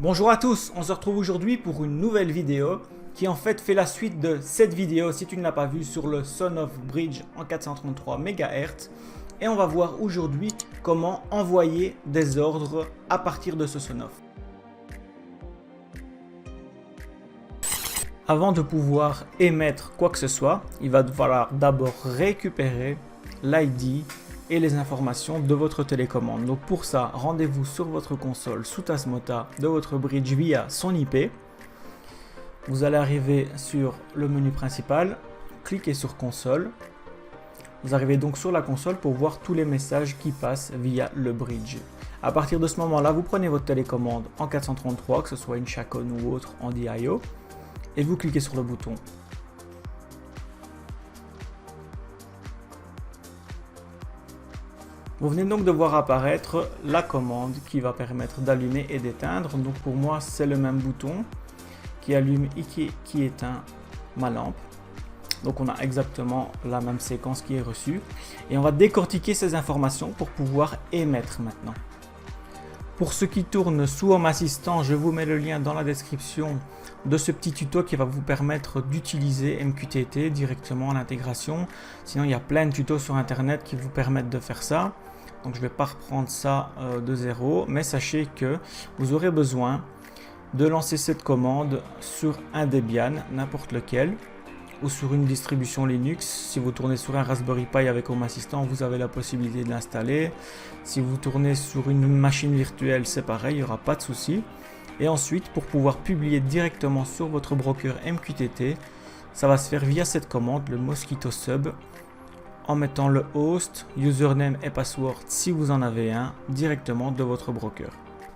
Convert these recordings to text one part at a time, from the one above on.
Bonjour à tous, on se retrouve aujourd'hui pour une nouvelle vidéo qui en fait fait la suite de cette vidéo si tu ne l'as pas vue sur le Sonoff Bridge en 433 MHz. Et on va voir aujourd'hui comment envoyer des ordres à partir de ce Sonoff. Avant de pouvoir émettre quoi que ce soit, il va falloir d'abord récupérer l'ID et les informations de votre télécommande. Donc pour ça, rendez-vous sur votre console sous Tasmota de votre bridge via son IP. Vous allez arriver sur le menu principal, cliquez sur console. Vous arrivez donc sur la console pour voir tous les messages qui passent via le bridge. À partir de ce moment-là, vous prenez votre télécommande en 433, que ce soit une Chacon ou autre en DIO, et vous cliquez sur le bouton. Vous venez donc de voir apparaître la commande qui va permettre d'allumer et d'éteindre. Donc pour moi, c'est le même bouton qui allume et qui éteint ma lampe. Donc on a exactement la même séquence qui est reçue. Et on va décortiquer ces informations pour pouvoir émettre maintenant. Pour ceux qui tournent sous Home Assistant, je vous mets le lien dans la description de ce petit tuto qui va vous permettre d'utiliser MQTT directement à l'intégration. Sinon, il y a plein de tutos sur Internet qui vous permettent de faire ça. Donc, je ne vais pas reprendre ça de zéro, mais sachez que vous aurez besoin de lancer cette commande sur un Debian, n'importe lequel, ou sur une distribution Linux. Si vous tournez sur un Raspberry Pi avec Home Assistant, vous avez la possibilité de l'installer. Si vous tournez sur une machine virtuelle, c'est pareil, il n'y aura pas de souci. Et ensuite, pour pouvoir publier directement sur votre broker MQTT, ça va se faire via cette commande, le Mosquito Sub, en mettant le host, username et password si vous en avez un, directement de votre broker.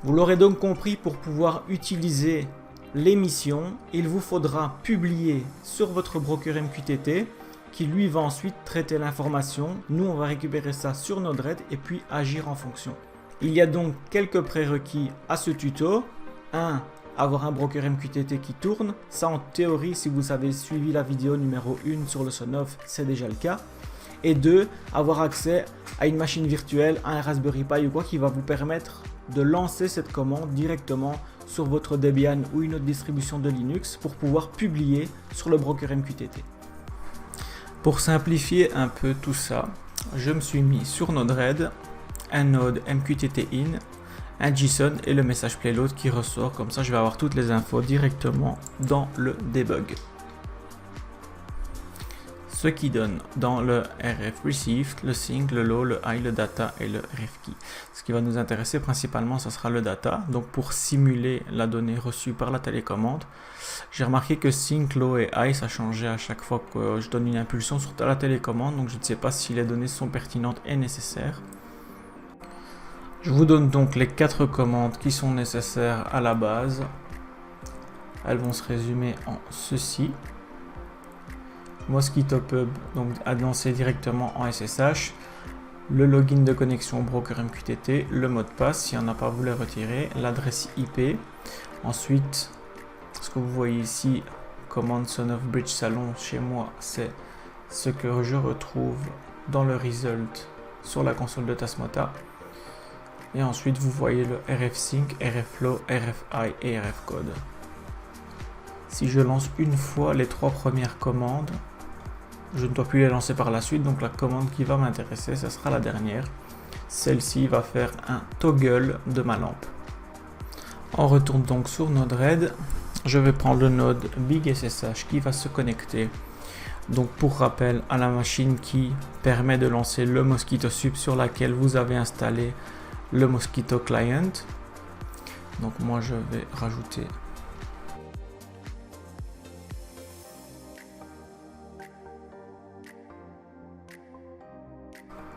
Vous l'aurez donc compris, pour pouvoir utiliser l'émission, il vous faudra publier sur votre broker MQTT qui lui va ensuite traiter l'information. Nous, on va récupérer ça sur Node-RED et puis agir en fonction. Il y a donc quelques prérequis à ce tuto. 1. Avoir un broker MQTT qui tourne. Ça, en théorie, si vous avez suivi la vidéo numéro 1 sur le Sonoff, c'est déjà le cas. Et 2. Avoir accès à une machine virtuelle, à un Raspberry Pi ou quoi qui va vous permettre de lancer cette commande directement sur votre Debian ou une autre distribution de Linux pour pouvoir publier sur le broker MQTT. Pour simplifier un peu tout ça, je me suis mis sur Node-RED un node MQTT in, un JSON et le message payload qui ressort. Comme ça, je vais avoir toutes les infos directement dans le debug. Ce qui donne dans le RF Received, le sync, le low, le high, le data et le RF key. Ce qui va nous intéresser principalement, ce sera le data. Donc pour simuler la donnée reçue par la télécommande, j'ai remarqué que sync, low et high, ça changeait à chaque fois que je donne une impulsion sur la télécommande. Donc je ne sais pas si les données sont pertinentes et nécessaires. Je vous donne donc les 4 commandes qui sont nécessaires à la base. Elles vont se résumer en ceci. Mosquito Pub, donc à lancer directement en SSH, le login de connexion au broker MQTT, le mot de passe, si on n'a pas voulu retirer, l'adresse IP. Ensuite, ce que vous voyez ici, commande Sonoff Bridge Salon, chez moi, c'est ce que je retrouve dans le result sur la console de Tasmota. Et ensuite, vous voyez le RF Sync, RF Flow, RF High et RF Code. Si je lance une fois les 3 premières commandes, je ne dois plus les lancer par la suite, donc la commande qui va m'intéresser, ce sera la dernière. Celle-ci va faire un toggle de ma lampe. On retourne donc sur Node-RED. Je vais prendre le node BigSSH qui va se connecter. Donc pour rappel, à la machine qui permet de lancer le Mosquito Sub sur laquelle vous avez installé le Mosquito Client. Donc moi je vais rajouter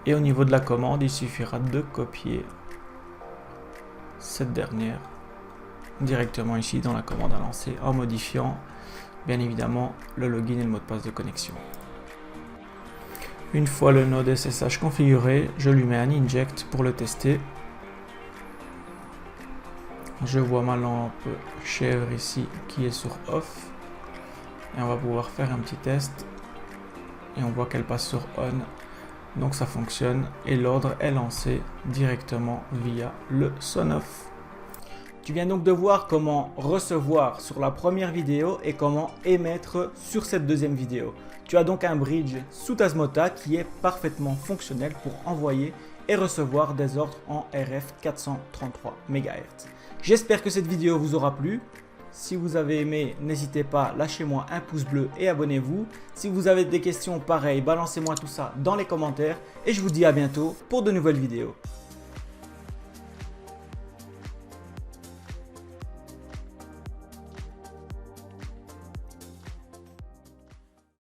et au niveau de la commande, il suffira de copier cette dernière directement ici dans la commande à lancer en modifiant bien évidemment le login et le mot de passe de connexion. Une fois le node SSH configuré, je lui mets un inject pour le tester. Je vois ma lampe chèvre ici qui est sur off et on va pouvoir faire un petit test et on voit qu'elle passe sur on. Donc ça fonctionne et l'ordre est lancé directement via le Sonoff. Tu viens donc de voir comment recevoir sur la première vidéo et comment émettre sur cette deuxième vidéo. Tu as donc un bridge sous Tasmota qui est parfaitement fonctionnel pour envoyer et recevoir des ordres en RF 433 MHz. J'espère que cette vidéo vous aura plu. Si vous avez aimé, n'hésitez pas, lâchez-moi un pouce bleu et abonnez-vous. Si vous avez des questions pareilles, balancez-moi tout ça dans les commentaires et je vous dis à bientôt pour de nouvelles vidéos.